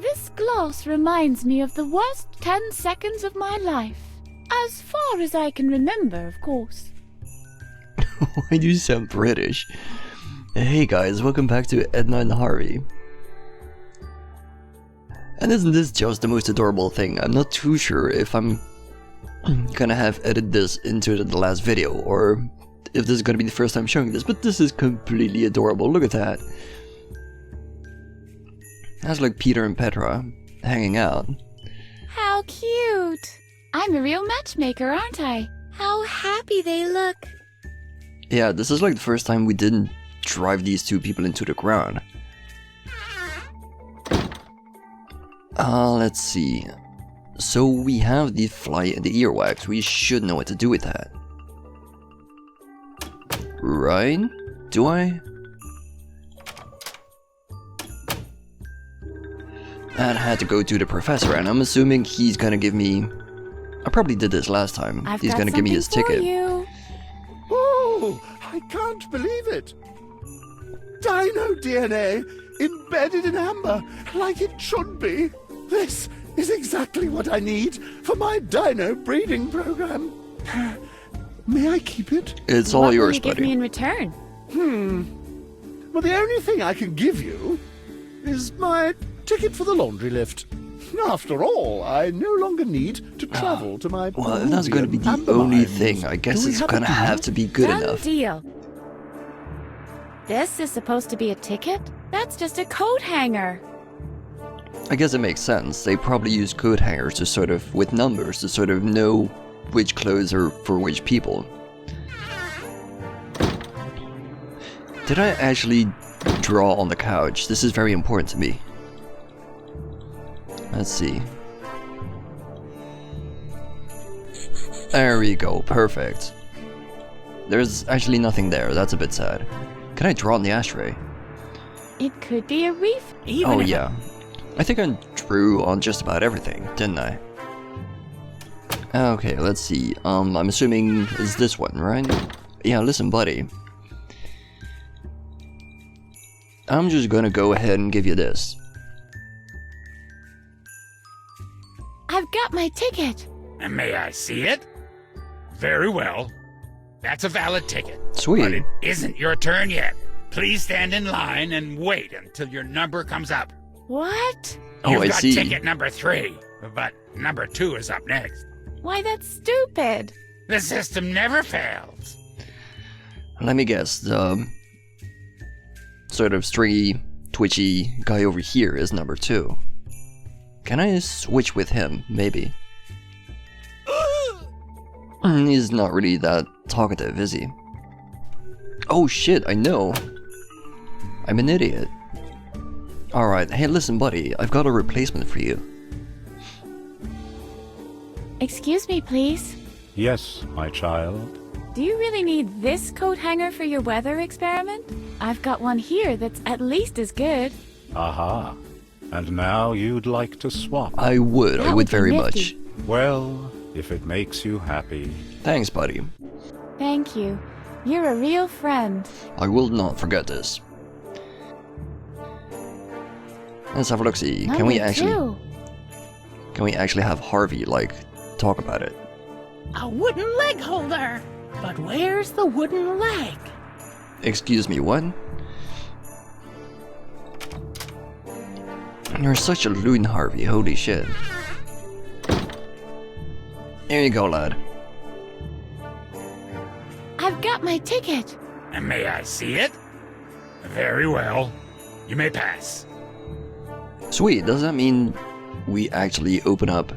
This gloss reminds me of the worst 10 seconds of my life. As far as I can remember, of course. Why do you sound British? Hey guys, welcome back to Edna and Harvey. And isn't this just the most adorable thing? I'm not too sure if I'm gonna have edited this into the last video, or if this is gonna be the first time showing this, but this is completely adorable. Look at that. That's like Peter and Petra hanging out. How cute! I'm a real matchmaker, aren't I? How happy they look. Yeah, this is like the first time we didn't drive these two people into the ground. Let's see. So we have the fly and the earwax. We should know what to do with that. Right? Do I? That had to go to the professor, and I'm assuming he's gonna give me... I probably did this last time. He's gonna give me his ticket. Oh, I can't believe it! Dino DNA embedded in amber, like it should be. This is exactly what I need for my dino breeding program. May I keep it? It's all yours, buddy. What will you give me in return? Well, the only thing I can give you is my ticket for the laundry lift. After all, I no longer need to travel to my... Well, if that's going to be the only thing, I guess it's going to have to be good enough. Deal. This is supposed to be a ticket? That's just a coat hanger. I guess it makes sense. They probably use coat hangers to sort of, with numbers, to sort of know which clothes are for which people. Did I actually draw on the couch? This is very important to me. Let's see. There we go, perfect. There's actually nothing there, that's a bit sad. Can I draw on the ashtray? It could be a reef. Oh yeah. I think I drew on just about everything, didn't I? Okay, let's see. I'm assuming it's this one, right? Yeah, listen, buddy. I'm just gonna go ahead and give you this. I've got my ticket. And may I see it? Very well. That's a valid ticket. Sweet. But it isn't your turn yet. Please stand in line and wait until your number comes up. What? Oh, I see. You've got ticket number 3, but number 2 is up next. Why, that's stupid. The system never fails. Let me guess, the sort of stringy, twitchy guy over here is number 2. Can I switch with him, maybe? He's not really that talkative, is he? Oh shit, I know. I'm an idiot. Alright, hey listen buddy, I've got a replacement for you. Excuse me, please. Yes, my child. Do you really need this coat hanger for your weather experiment? I've got one here that's at least as good. Aha. And now you'd like to swap. I would very nifty. much. Well, if it makes you happy. Thanks, buddy. Thank you. You're a real friend. I will not forget this. Let's have a look, see. Can we actually have Harvey, like, talk about it? A wooden leg holder! But where's the wooden leg? Excuse me, what? You're such a loon, Harvey, holy shit. Here you go, lad. I've got my ticket. And may I see it? Very well. You may pass. Sweet, does that mean we actually open up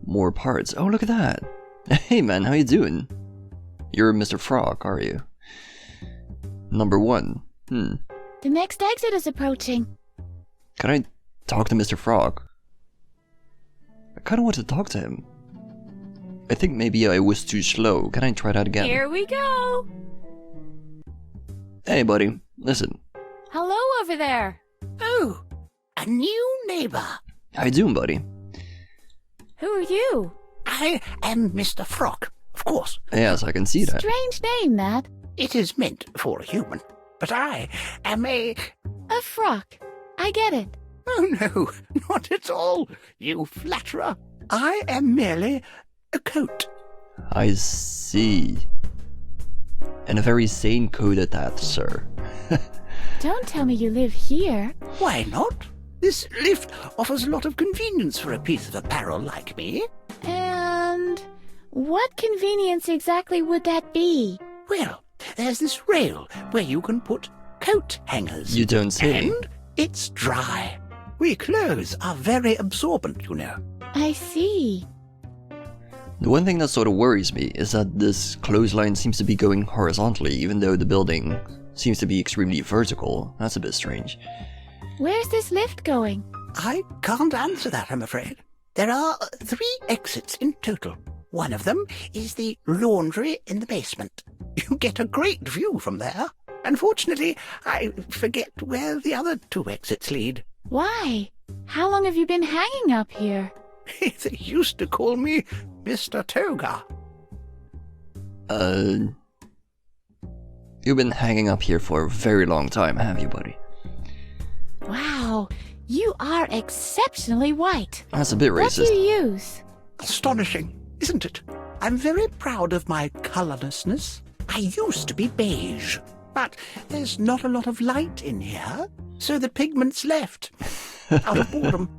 more parts? Oh, look at that. Hey man, how you doing? You're Mr. Frog, are you? Number 1. The next exit is approaching. Can I talk to Mr. Frog? I kinda want to talk to him. I think maybe I was too slow. Can I try that again? Here we go. Hey buddy, listen. Hello over there. Oh, a new neighbor. How you doing, buddy? Who are you? I am Mr. Frog, of course. Yes, I can see that. Strange name, that. It is meant for a human, but I am a A frock. I get it. Oh, no, not at all, you flatterer. I am merely a coat. I see. And a very sane coat at that, sir. Don't tell me you live here. Why not? This lift offers a lot of convenience for a piece of apparel like me. And what convenience exactly would that be? Well, there's this rail where you can put coat hangers. You don't say. And it's dry. We clothes are very absorbent, you know. I see. The one thing that sort of worries me is that this clothesline seems to be going horizontally, even though the building seems to be extremely vertical. That's a bit strange. Where's this lift going? I can't answer that, I'm afraid. There are 3 exits in total. One of them is the laundry in the basement. You get a great view from there. Unfortunately, I forget where the other 2 exits lead. Why? How long have you been hanging up here? They used to call me Mr. Toga. You've been hanging up here for a very long time, have you, buddy? Wow, you are exceptionally white. That's a bit What do racist. you use? Astonishing, isn't it? I'm very proud of my colourlessness. I used to be beige, but there's not a lot of light in here, so the pigment's left. Out of boredom.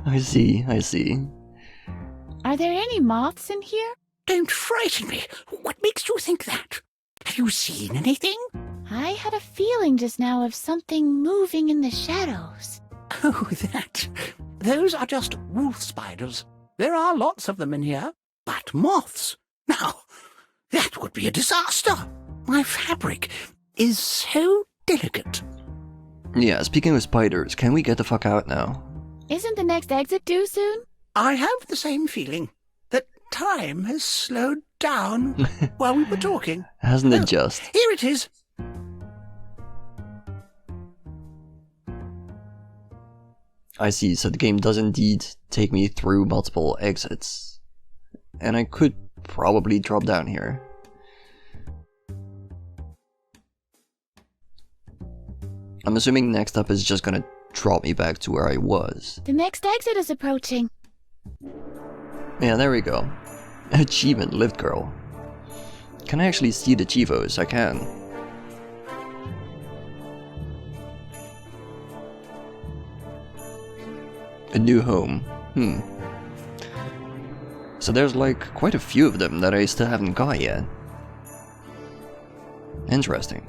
I see, I see. Are there any moths in here? Don't frighten me. What makes you think that? Have you seen anything? I had a feeling just now of something moving in the shadows. Oh, that. Those are just wolf spiders. There are lots of them in here. But moths? Now, that would be a disaster. My fabric is so delicate. Yeah, speaking of spiders, can we get the fuck out now? Isn't the next exit due soon? I have the same feeling that time has slowed down while we were talking. Hasn't it just? Here it is. I see, so the game does indeed take me through multiple exits. And I could probably drop down here. I'm assuming next up is just gonna drop me back to where I was. The next exit is approaching. Yeah, there we go. Achievement, lift girl. Can I actually see the Chivos? I can. A new home. So there's like quite a few of them that I still haven't got yet. Interesting.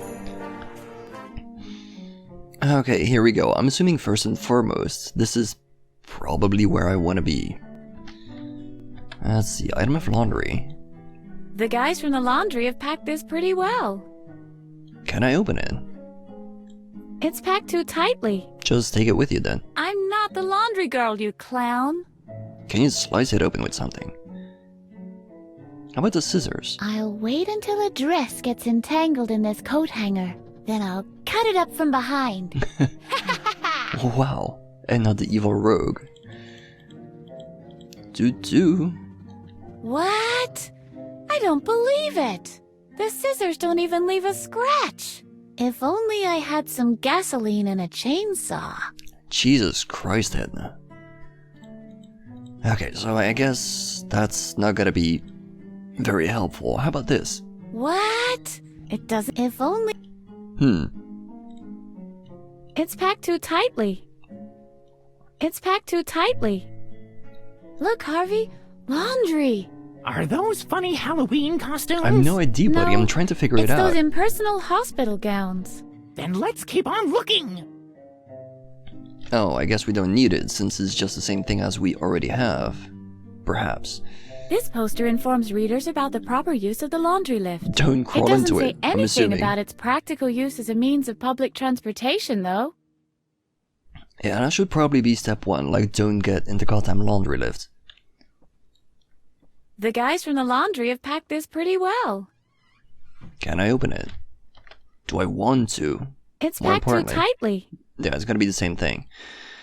Okay, here we go. I'm assuming first and foremost, this is probably where I want to be. Let's see, item of laundry. The guys from the laundry have packed this pretty well. Can I open it? It's packed too tightly. Just take it with you then. I'm not the laundry girl, you clown. Can you slice it open with something? How about the scissors? I'll wait until a dress gets entangled in this coat hanger. Then I'll cut it up from behind. Wow, and not the evil rogue. Do. What? I don't believe it. The scissors don't even leave a scratch. If only I had some gasoline and a chainsaw. Jesus Christ, Edna. Okay, so I guess that's not gonna be very helpful. How about this? What? It doesn't. If only. It's packed too tightly. It's packed too tightly. Look, Harvey. Laundry. Are those funny Halloween costumes? I have no idea, buddy. No, I'm trying to figure it It's out. those impersonal hospital gowns. Then let's keep on looking. Oh, I guess we don't need it since it's just the same thing as we already have. Perhaps. This poster informs readers about the proper use of the laundry lift. Don't It crawl doesn't into say it, I'm anything assuming. about its practical use as a means of public transportation, though. Yeah, that should probably be step 1, like don't get in the goddamn laundry lift. The guys from the laundry have packed this pretty well. Can I open it? Do I want to? It's More packed too importantly. tightly. Yeah, it's gonna be the same thing.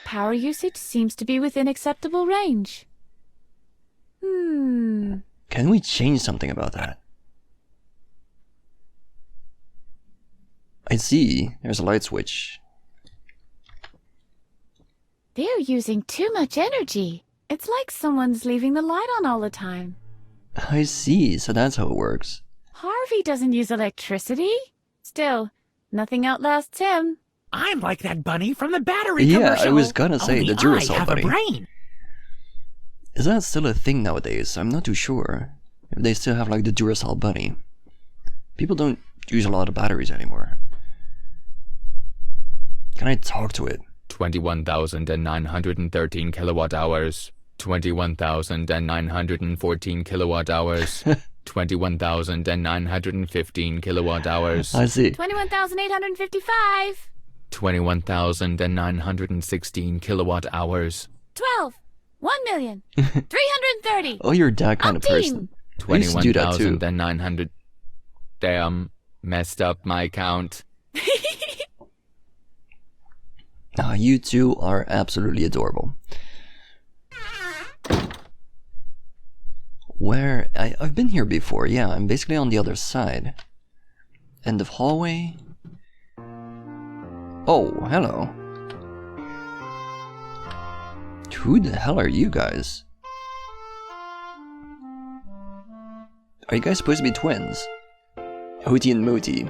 Power usage seems to be within acceptable range. Can we change something about that? I see. There's a light switch. They're using too much energy. It's like someone's leaving the light on all the time. I see, so that's how it works. Harvey doesn't use electricity. Still, nothing outlasts him. I'm like that bunny from the battery Yeah, commercial. I was gonna say Only the Duracell I have bunny. a brain. Is that still a thing nowadays? I'm not too sure. If they still have like the Duracell bunny. People don't use a lot of batteries anymore. Can I talk to it? 21,913 kilowatt hours. 21,914 kilowatt hours. 21,915 kilowatt hours. I see. 21,855. 21,916 kilowatt hours. 12. 1,330,000. Oh, you're that kind of person. I used to do that too. 21,900. Damn, messed up my count. Ah, you two are absolutely adorable. Where? I've been here before, yeah, I'm basically on the other side. End of hallway. Oh, hello. Who the hell are you guys? Are you guys supposed to be twins? Hooty and Mooty.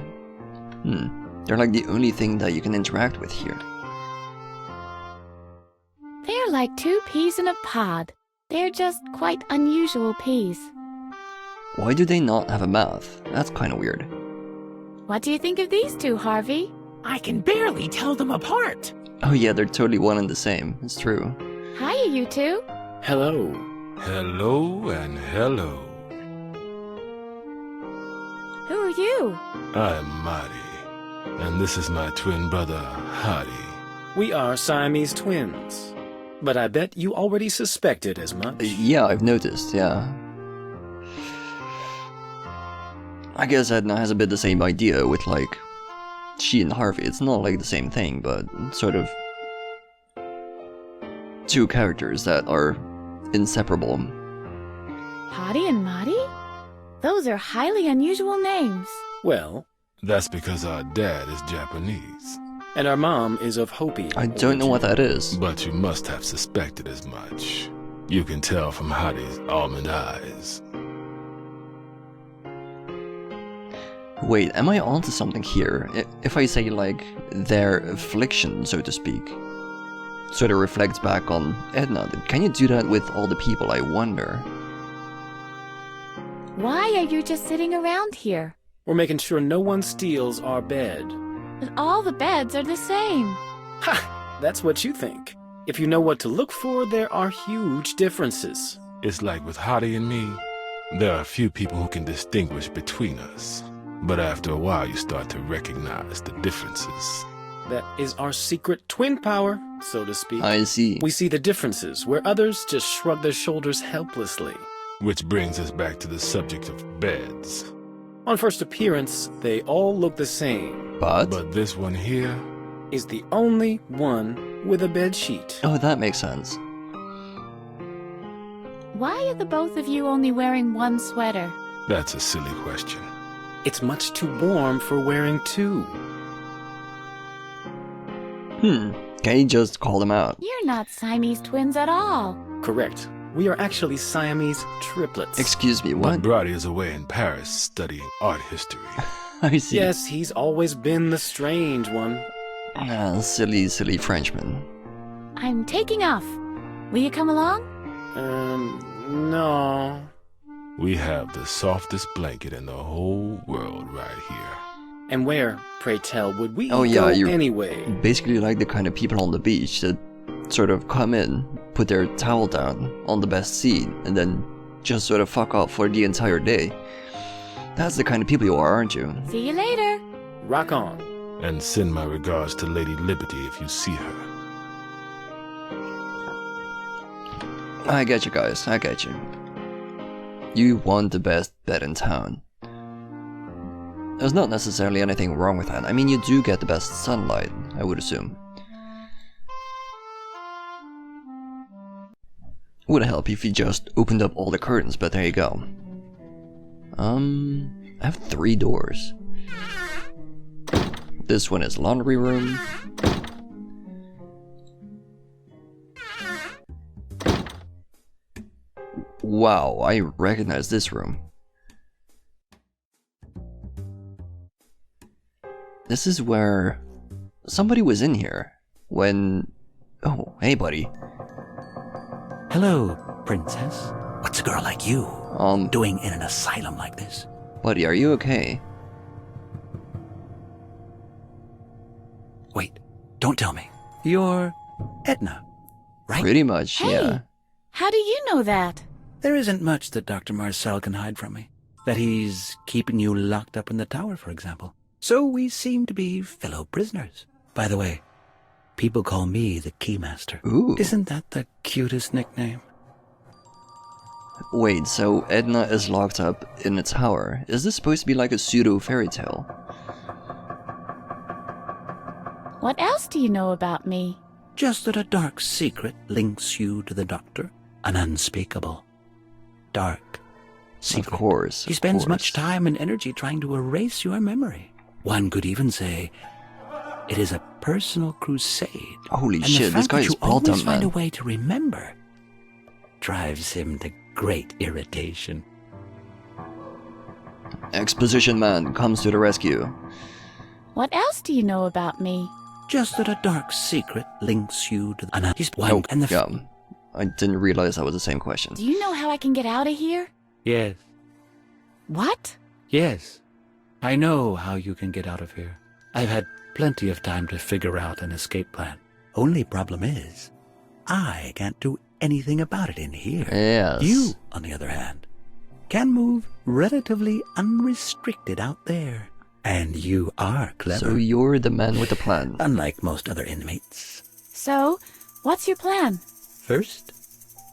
They're like the only thing that you can interact with here. They're like two peas in a pod. They're just quite unusual peas. Why do they not have a mouth? That's kinda weird. What do you think of these two, Harvey? I can barely tell them apart. Oh yeah, they're totally one and the same. It's true. Hiya, you two. Hello. Hello and hello. Who are you? I'm Marty, and this is my twin brother, Hardy. We are Siamese twins. But I bet you already suspected as much. Yeah, I've noticed, yeah. I guess Edna has a bit the same idea with, like, she and Harvey. It's not like the same thing, but sort of two characters that are inseparable. Hardy and Marty? Those are highly unusual names. Well, That's because our dad is Japanese. and our mom is of Hopi. I don't know what that is. But you must have suspected as much. You can tell from Hardy's almond eyes. Wait, am I onto something here? If I say, like, their affliction, so to speak, sort of reflects back on Edna, can you do that with all the people, I wonder? Why are you just sitting around here? We're making sure no one steals our bed. But all the beds are the same. Ha! That's what you think. If you know what to look for, there are huge differences. It's like with Hardy and me. There are few people who can distinguish between us. But after a while, you start to recognize the differences. That is our secret twin power, so to speak. I see. We see the differences where others just shrug their shoulders helplessly. Which brings us back to the subject of beds. On first appearance, they all look the same. But this one here... Is the only one with a bed sheet. oh, that makes sense. Why are the both of you only wearing one sweater? That's a silly question. It's much too warm for wearing two. Can you just call them out? You're not Siamese twins at all. Correct. We are actually Siamese triplets. Excuse me, But what? Brody is away in Paris studying art history. I see. Yes, he's always been the strange one. Ah, silly, silly Frenchman. I'm taking off. Will you come along? No. We have the softest blanket in the whole world right here. And where, pray tell, would we Oh, yeah, go you're anyway? basically like the kind of people on the beach that sort of come in, put their towel down on the best seat, and then just sort of fuck off for the entire day. That's the kind of people you are, aren't you? See you later. Rock on. And send my regards to Lady Liberty if you see her. I get you guys, I get you. You want the best bed in town. There's not necessarily anything wrong with that. I mean, you do get the best sunlight, I would assume. Would help if you just opened up all the curtains, but there you go. I have 3 doors. This one is laundry room. Wow, I recognize this room. This is where somebody was in here when... Oh, hey buddy. Hello, princess. What's a girl like you doing in an asylum like this? Buddy, are you okay? Wait, don't tell me. You're Edna, right? Pretty much, Hey, yeah. how do you know that? There isn't much that Dr. Marcel can hide from me. That he's keeping you locked up in the tower, for example. So we seem to be fellow prisoners. By the way, people call me the Keymaster. Ooh. Isn't that the cutest nickname? Wait, so Edna is locked up in a tower. Is this supposed to be like a pseudo fairy tale? What else do you know about me? Just that a dark secret links you to the doctor. An unspeakable, dark secret. Of course. He spends much time and energy trying to erase your memory. One could even say it is a personal crusade. Holy and shit, the this fact guy that is you always Bolton, find a man. way to remember drives him to great irritation. Exposition man comes to the rescue. What else do you know about me? Just that a dark secret links you to the... He's Oh, and the yeah. I didn't realize that was the same question. Do you know how I can get out of here? Yes, What? yes. I know how you can get out of here. I've had plenty of time to figure out an escape plan. Only problem is, I can't do anything about it in here. Yes. You, on the other hand, can move relatively unrestricted out there. And you are clever. So you're the man with the plan. Unlike most other inmates. So, what's your plan? First,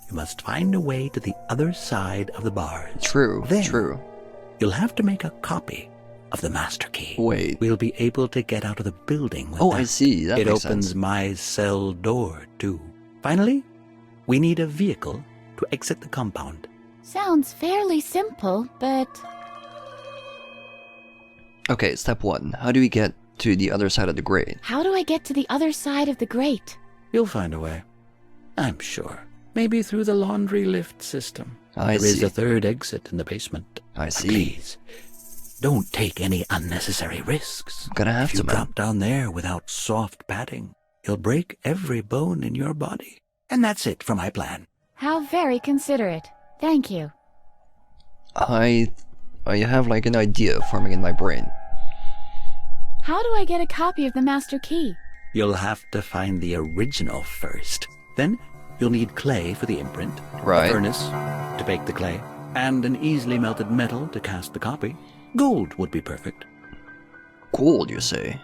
you must find a way to the other side of the bars. True, Then, true. You'll have to make a copy of the master key. Wait. We'll be able to get out of the building with Oh, that. I see. That It makes opens sense. my cell door, too. Finally, we need a vehicle to exit the compound. Sounds fairly simple, but... Okay, step one. How do we get to the other side of the grate? How do I get to the other side of the grate? You'll find a way. I'm sure. Maybe through the laundry lift system. I There is see. a third exit in the basement. I But see. please, don't take any unnecessary risks. Gonna have If you to, man. drop down there without soft padding, you'll break every bone in your body. And that's it for my plan. How very considerate. Thank you. I have like an idea forming in my brain. How do I get a copy of the master key? You'll have to find the original first. Then you'll need clay for the imprint, Right. a furnace to bake the clay, and an easily melted metal to cast the copy. Gold would be perfect. Gold, you say?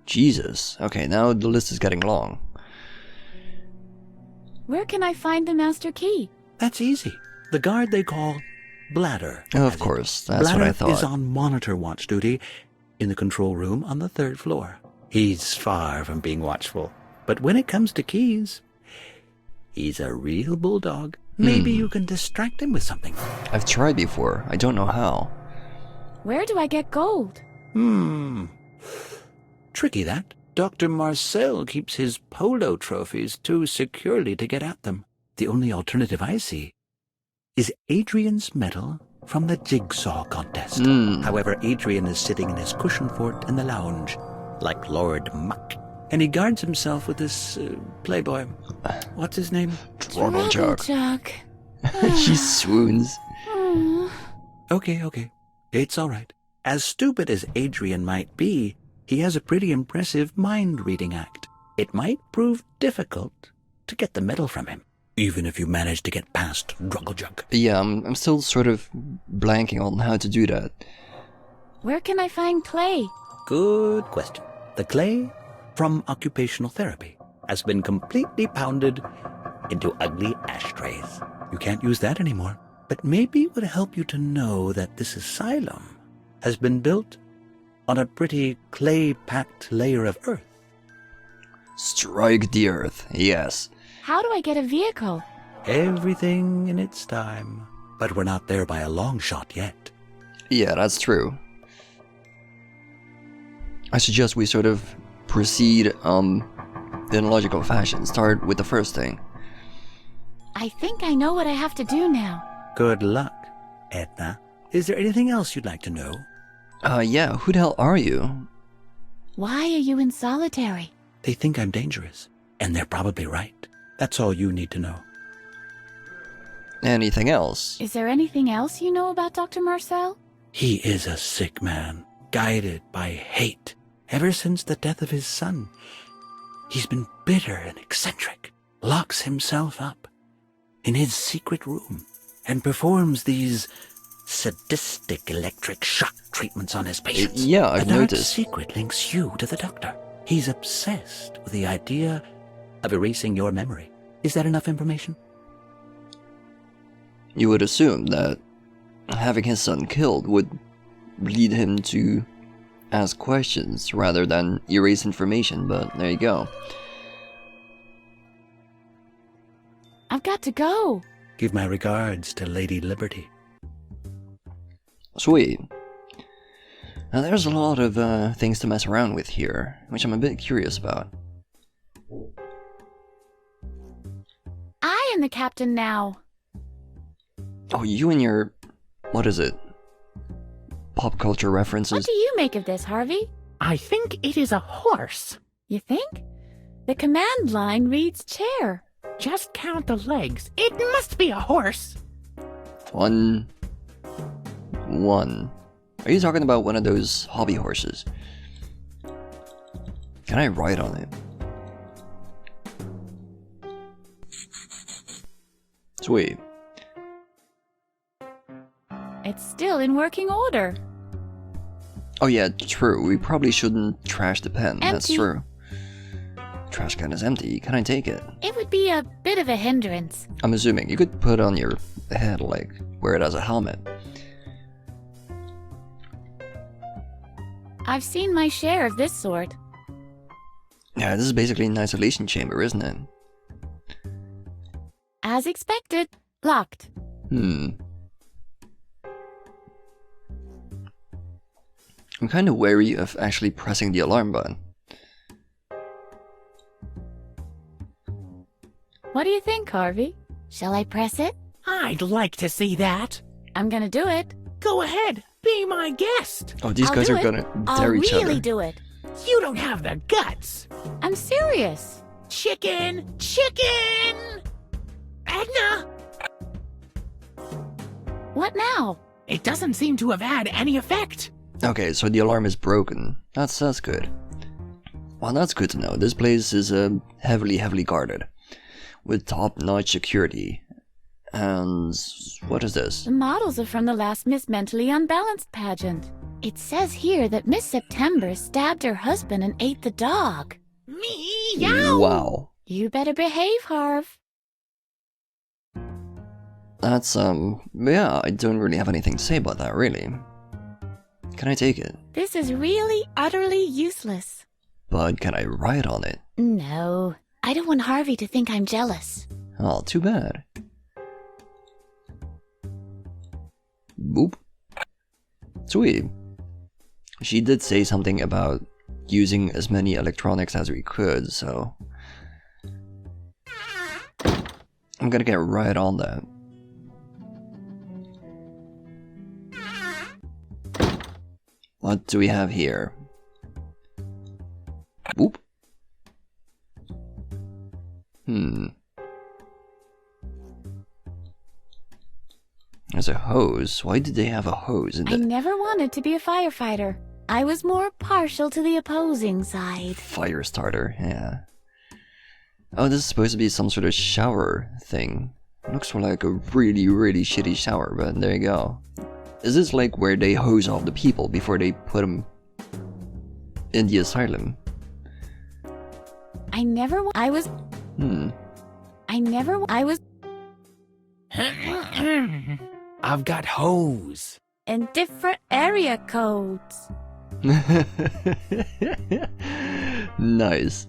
Jesus. Okay, now the list is getting long. Where can I find the master key? That's easy. The guard they call Bladder. Of has it. course, that's Bladder what I thought. is on monitor watch duty in the control room on the 3rd floor. He's far from being watchful. But when it comes to keys, he's a real bulldog. Maybe you can distract him with something. I've tried before. I don't know how. Where do I get gold? Tricky, that. Dr. Marcel keeps his polo trophies too securely to get at them. The only alternative I see is Adrian's medal from the jigsaw contest. However, Adrian is sitting in his cushion fort in the lounge, like Lord Muck. And he guards himself with this playboy. What's his name? Troublechuck. Troublechuck. She swoons. Okay. It's all right. As stupid as Adrian might be, he has a pretty impressive mind-reading act. It might prove difficult to get the medal from him, even if you manage to get past Troublechuck. Yeah, I'm still sort of blanking on how to do that. Where can I find clay? Good question. The clay from occupational therapy has been completely pounded into ugly ashtrays. You can't use that anymore. But maybe it would help you to know that this asylum has been built on a pretty clay-packed layer of earth. Strike the earth, yes. How do I get a vehicle? Everything in its time. But we're not there by a long shot yet. Yeah, that's true. I suggest we sort of proceed in a logical fashion. Start with the first thing. I think I know what I have to do now. Good luck, Edna. Is there anything else you'd like to know? Yeah, who the hell are you? Why are you in solitary? They think I'm dangerous, and they're probably right. That's all you need to know. Anything else? Is there anything else you know about Dr. Marcel? He is a sick man, guided by hate. Ever since the death of his son, he's been bitter and eccentric, locks himself up in his secret room, and performs these sadistic electric shock treatments on his patients. Yeah, I've noticed. The dark secret links you to the doctor. He's obsessed with the idea of erasing your memory. Is that enough information? You would assume that having his son killed would lead him to ask questions rather than erase information, but there you go. I've got to go. Give my regards to Lady Liberty. Sweet. Now there's a lot of things to mess around with here, which I'm a bit curious about. I am the captain now. Oh, you and your... what is it? Pop culture references? What do you make of this, Harvey? I think it is a horse. You think? The command line reads chair. Just count the legs. It must be a horse. One. Are you talking about one of those hobby horses? Can I ride on it? Sweet. It's still in working order. Oh yeah, true. We probably shouldn't trash the pen. Empty. That's true. Trash can is empty. Can I take it? It would be a bit of a hindrance. I'm assuming you could put on your head, like, wear it as a helmet. I've seen my share of this sort. Yeah, this is basically an isolation chamber, isn't it? As expected, locked. I'm kind of wary of actually pressing the alarm button. What do you think, Harvey? Shall I press it? I'd like to see that. I'm gonna do it. Go ahead, be my guest. Oh, these I'll guys do are it. gonna I'll dare each really other. do it. You don't have the guts. I'm serious. Chicken! Chicken! Edna! What now? It doesn't seem to have had any effect. Okay, so the alarm is broken. That's good. Well, that's good to know. This place is heavily guarded, with top-notch security. And what is this? The models are from the last Miss Mentally Unbalanced pageant. It says here that Miss September stabbed her husband and ate the dog. Meow! Wow. You better behave, Harv. That's, yeah, I don't really have anything to say about that, really. Can I take it? This is really utterly useless. But can I ride on it? No, I don't want Harvey to think I'm jealous. Oh, too bad. Boop. Sweet. She did say something about using as many electronics as we could, so... I'm gonna get right on that. What do we have here? Boop. There's a hose. Why did they have a hose in I the never wanted to be a firefighter. I was more partial to the opposing side. fire starter? Yeah. Oh, this is supposed to be some sort of shower thing. It looks like a really shitty shower, but there you go. Is this like where they hose off the people before they put them in the asylum? I was... I've got hose. in different area codes. Nice.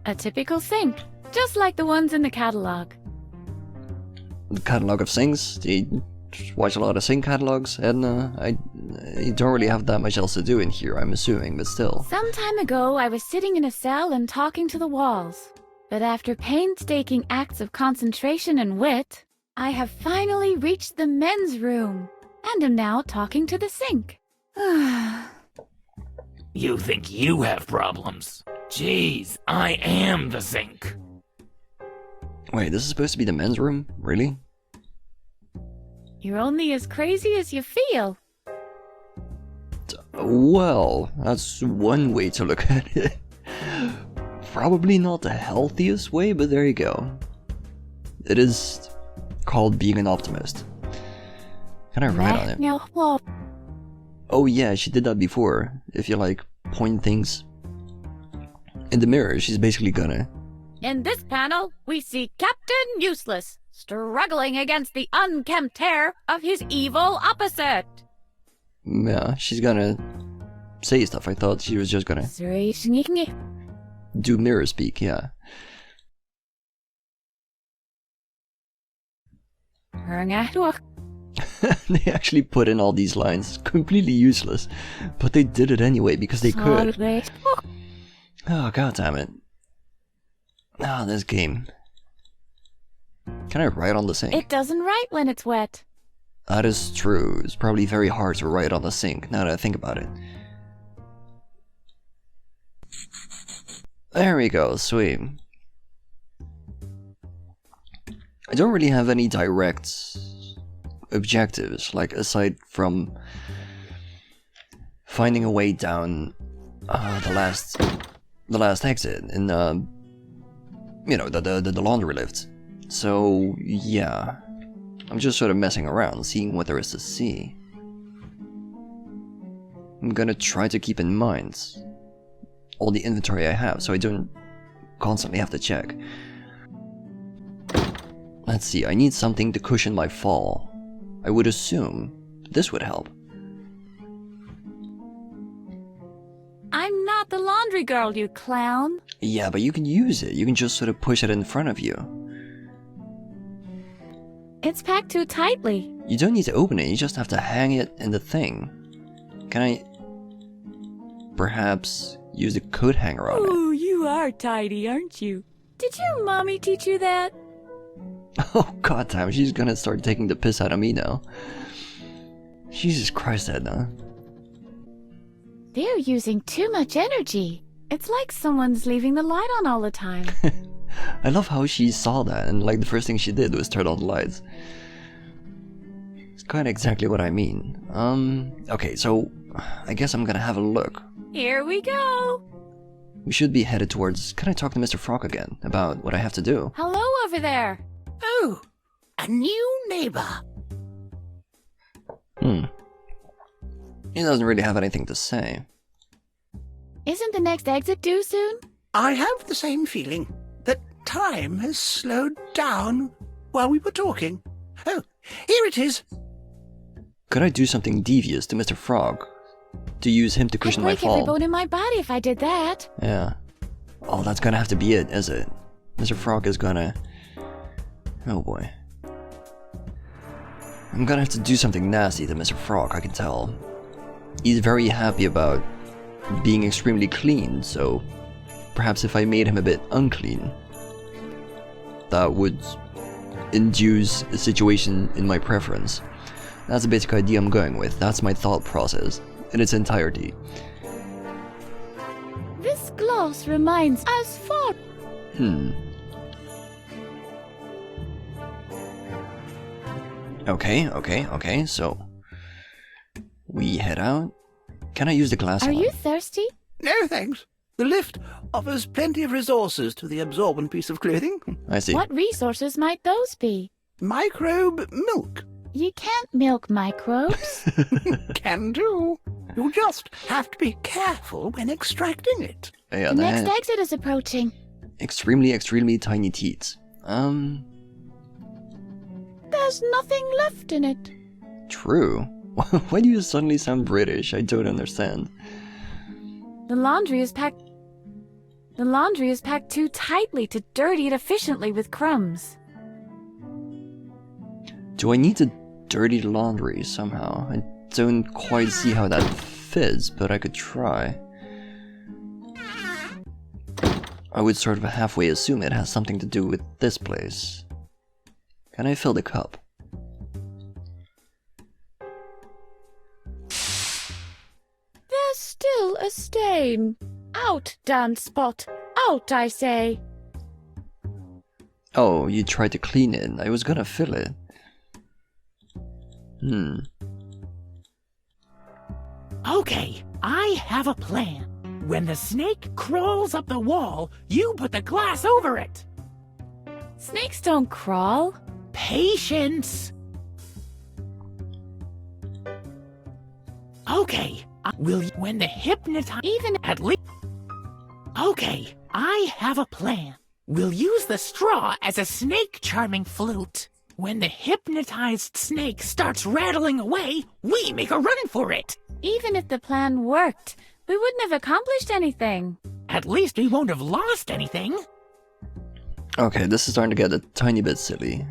A typical sink, just like the ones in the catalog. The catalog of sinks? Do you watch a lot of sink catalogs, Edna? You don't really have that much else to do in here, I'm assuming, but still. Some time ago, I was sitting in a cell and talking to the walls. But after painstaking acts of concentration and wit, I have finally reached the men's room, and am now talking to the sink. You think you have problems? Jeez, I am the sink. Wait, this is supposed to be the men's room? Really? You're only as crazy as you feel. Well, that's one way to look at it. Probably not the healthiest way, but there you go. It is called being an optimist. Can I write on it? Oh yeah, she did that before. If you like point things in the mirror, she's basically gonna... In this panel, we see Captain Useless struggling against the unkempt hair of his evil opposite. Yeah, she's gonna say stuff. I thought she was just gonna do mirror speak, yeah. They actually put in all these lines, completely useless, but they did it anyway because they could. Oh, god damn it. Ah, this game. Can I write on the sink? It doesn't write when it's wet. That is true. It's probably very hard to write on the sink, now that I think about it. There we go, sweet. I don't really have any direct objectives, like aside from finding a way down the last exit in you know, the laundry lift. So yeah, I'm just sort of messing around, seeing what there is to see. I'm gonna try to keep in mind all the inventory I have, so I don't constantly have to check. Let's see, I need something to cushion my fall. I would assume this would help. I'm not the laundry girl, you clown. Yeah, but you can use it. You can just sort of push it in front of you. It's packed too tightly. You don't need to open it, you just have to hang it in the thing. Can I perhaps use the coat hanger on it? Oh, you are tidy, aren't you? Did your mommy teach you that? Oh goddamn, she's gonna start taking the piss out of me now. Jesus Christ, Edna. They're using too much energy. It's like someone's leaving the light on all the time. I love how she saw that and like the first thing she did was turn on the lights. It's kind of exactly what I mean. Okay, so I guess I'm gonna have a look. Here we go. We should be headed towards... Can I talk to Mr. Frog again about what I have to do? Hello over there. Oh, a new neighbor. He doesn't really have anything to say. Isn't the next exit due soon? I have the same feeling that time has slowed down while we were talking. Oh, here it is. Could I do something devious to Mr. Frog? To use him to cushion my I'd break fall? every bone in my body if I did that. Yeah. Oh, that's gonna have to be it, is it? Mr. Frog is gonna... Oh boy. I'm gonna have to do something nasty to Mr. Frog, I can tell. He's very happy about being extremely clean, so perhaps if I made him a bit unclean, that would induce a situation in my preference. That's the basic idea I'm going with. That's my thought process in its entirety. This gloss reminds us for... Okay, so we head out. Can I use the glass Are one? you thirsty? No, thanks. The lift offers plenty of resources to the absorbent piece of clothing. I see. What resources might those be? Microbe milk. You can't milk microbes. Can do. You just have to be careful when extracting it. Yeah, The next exit is approaching. extremely tiny teats. There's nothing left in it. True. Why do you suddenly sound British? I don't understand. The laundry is packed too tightly to dirty it efficiently with crumbs. Do I need to dirty the laundry somehow? I don't quite see how that fits, but I could try. I would sort of halfway assume it has something to do with this place. Can I fill the cup? There's still a stain. Out, Dan Spot. Out, I say. Oh, you tried to clean it. I was gonna fill it. Okay, I have a plan. When the snake crawls up the wall, you put the glass over it. Snakes don't crawl. Patience. Okay, when the hypnotized even at least. Okay, I have a plan. We'll use the straw as a snake charming flute. When the hypnotized snake starts rattling away, we make a run for it. Even if the plan worked, we wouldn't have accomplished anything. At least we won't have lost anything. Okay, this is starting to get a tiny bit silly.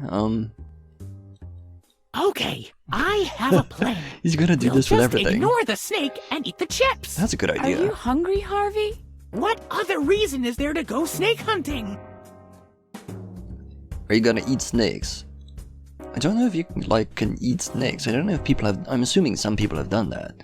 Okay, I have a plan. He's gonna do this with everything. Just ignore the snake and eat the chips. That's a good idea. Are you hungry, Harvey? What other reason is there to go snake hunting? Are you gonna eat snakes? I don't know if you can eat snakes. I don't know if people have. I'm assuming some people have done that.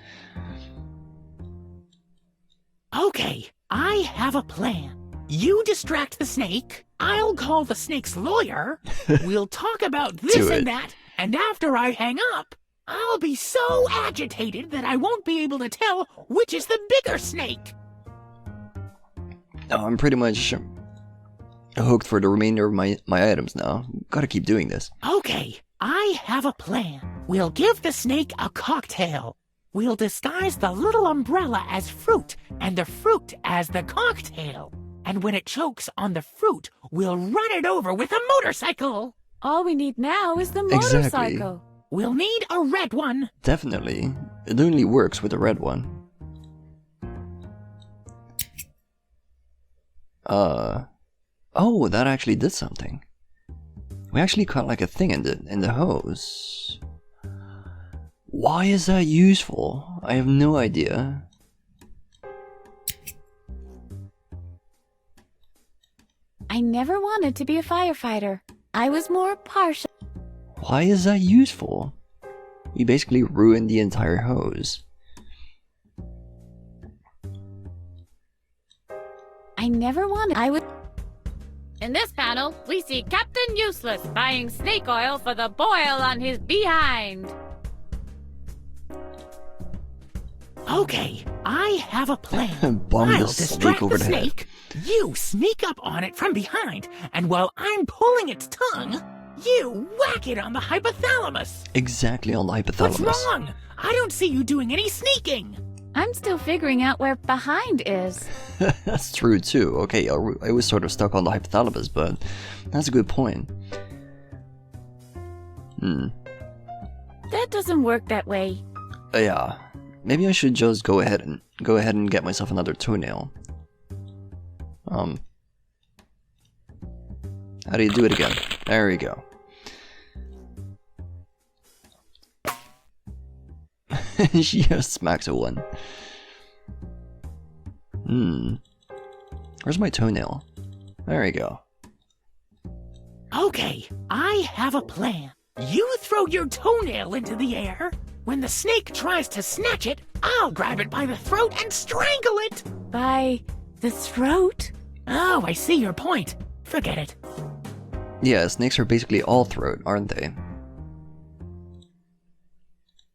Okay, I have a plan. You distract the snake. I'll call the snake's lawyer. We'll talk about this and that. And after I hang up, I'll be so agitated that I won't be able to tell which is the bigger snake. Oh, I'm pretty much hooked for the remainder of my items now. Gotta keep doing this. Okay, I have a plan. We'll give the snake a cocktail. We'll disguise the little umbrella as fruit and the fruit as the cocktail. And when it chokes on the fruit, we'll run it over with a motorcycle. All we need now is the motorcycle. Exactly. We'll need a red one. Definitely. It only works with a red one. Oh, that actually did something. We actually caught like a thing in the hose. Why is that useful? I have no idea. I never wanted to be a firefighter. I was more partial. Why is that useful? We basically ruined the entire hose. I never wanted. In this panel, we see Captain Useless buying snake oil for the boil on his behind. Okay, I have a plan. Bomb I'll the distract snake over the the head. snake. You sneak up on it from behind, and while I'm pulling its tongue, you whack it on the hypothalamus. Exactly on the hypothalamus. What's wrong? I don't see you doing any sneaking. I'm still figuring out where behind is. That's true too. Okay, I was sort of stuck on the hypothalamus, but that's a good point. That doesn't work that way. Yeah, maybe I should just go ahead and get myself another toenail. How do you do it again? There we go. She just smacks a one. Where's my toenail? There we go. Okay, I have a plan. You throw your toenail into the air. When the snake tries to snatch it, I'll grab it by the throat and strangle it. By the throat? Oh, I see your point. Forget it. Yeah, snakes are basically all throat, aren't they?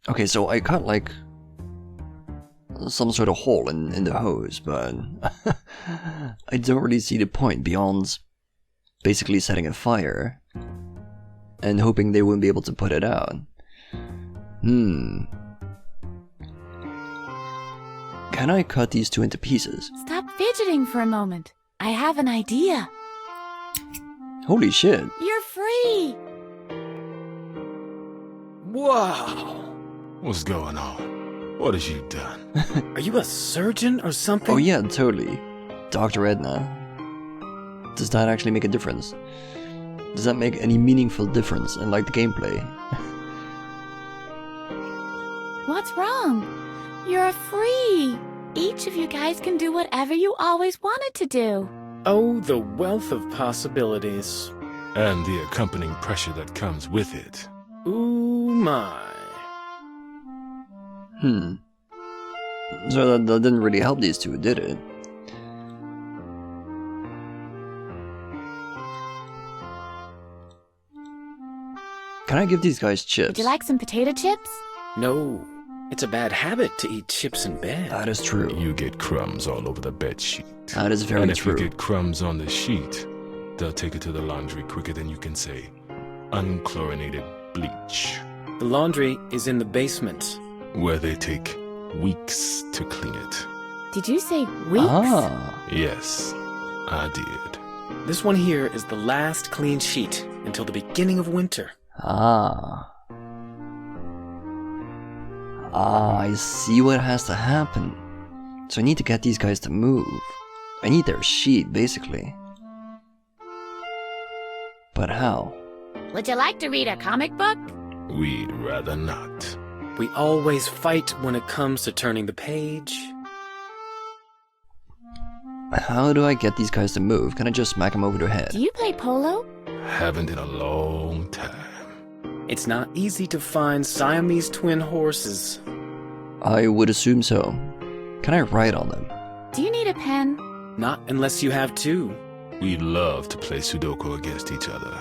Okay, so I cut like some sort of hole in the hose, but I don't really see the point beyond basically setting a fire and hoping they wouldn't be able to put it out. Can I cut these two into pieces? Stop fidgeting for a moment. I have an idea. Holy shit. You're free! Wow! What's going on? What have you done? Are you a surgeon or something? Oh yeah, totally. Dr. Edna. Does that actually make a difference? Does that make any meaningful difference in like the gameplay? What's wrong? You're free! Each of you guys can do whatever you always wanted to do. Oh, the wealth of possibilities. And the accompanying pressure that comes with it. Ooh, my. So that didn't really help these two, did it? Can I give these guys chips? Would you like some potato chips? No, it's a bad habit to eat chips in bed. That is true. You get crumbs all over the bed sheet. That is very and if true. you get crumbs on the sheet, they'll take it to the laundry quicker than you can say unchlorinated bleach. The laundry is in the basement. Where they take weeks to clean it. Did you say weeks? Ah. Yes, I did. This one here is the last clean sheet until the beginning of winter. Ah, I see what has to happen. So I need to get these guys to move. I need their sheet, basically. But how? Would you like to read a comic book? We'd rather not. We always fight when it comes to turning the page. How do I get these guys to move? Can I just smack them over their head? Do you play polo? Haven't in a long time. It's not easy to find Siamese twin horses. I would assume so. Can I write on them? Do you need a pen? Not unless you have two. We'd love to play Sudoku against each other.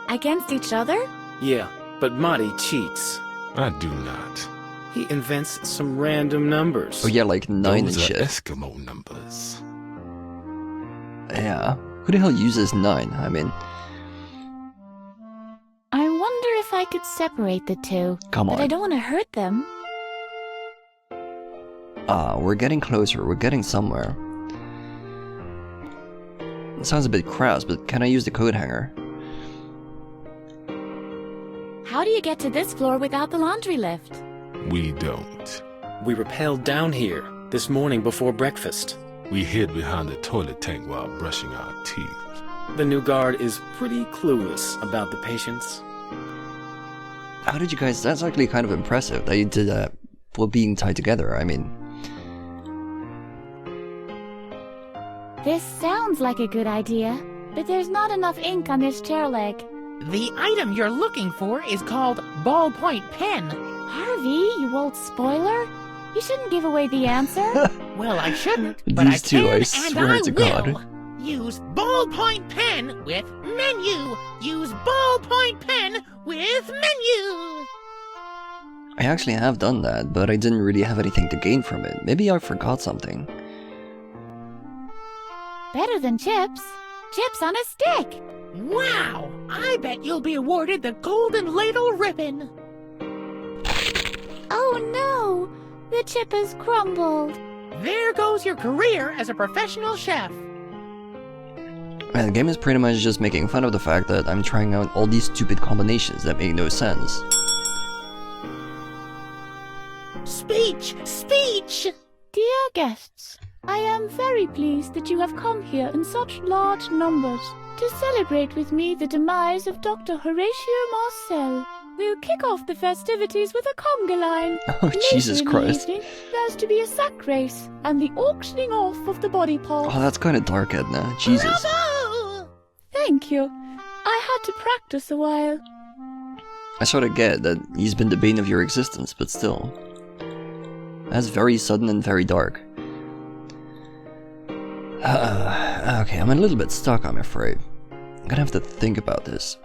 Against each other? Yeah, but Marty cheats. I do not. He invents some random numbers. Oh yeah, like 9 Those and are shit. Eskimo numbers. Yeah. Who the hell uses 9? I mean... I wonder if I could separate the two. Come on. But I don't want to hurt them. We're getting closer. We're getting somewhere. It sounds a bit crass, but can I use the coat hanger? How do you get to this floor without the laundry lift? We don't. We rappelled down here this morning before breakfast. We hid behind the toilet tank while brushing our teeth. The new guard is pretty clueless about the patients. How did you guys... That's actually kind of impressive that you did that while being tied together, I mean... This sounds like a good idea, but there's not enough ink on this chair leg. The item you're looking for is called ballpoint pen. Harvey, you old spoiler! You shouldn't give away the answer. Well, I shouldn't, but I These two, can I and swear I to will. God. Use ballpoint pen with menu. Use ballpoint pen with menu. I actually have done that, but I didn't really have anything to gain from it. Maybe I forgot something. Better than chips. Chips on a stick. Wow! I bet you'll be awarded the Golden Ladle Ribbon. Oh no! The chip has crumbled. There goes your career as a professional chef. And the game is pretty much just making fun of the fact that I'm trying out all these stupid combinations that make no sense. Speech! Speech! Dear guests, I am very pleased that you have come here in such large numbers to celebrate with me the demise of Dr. Horatio Marcel. We'll kick off the festivities with a conga line. Oh, Later Jesus in the Christ. evening, there's to be a sack race and the auctioning off of the body parts. Oh, that's kind of dark, Edna. Jesus. Bravo! Thank you. I had to practice a while. I sort of get that he's been the bane of your existence, but still. That's very sudden and very dark. Okay, I'm a little bit stuck, I'm afraid. I'm gonna have to think about this.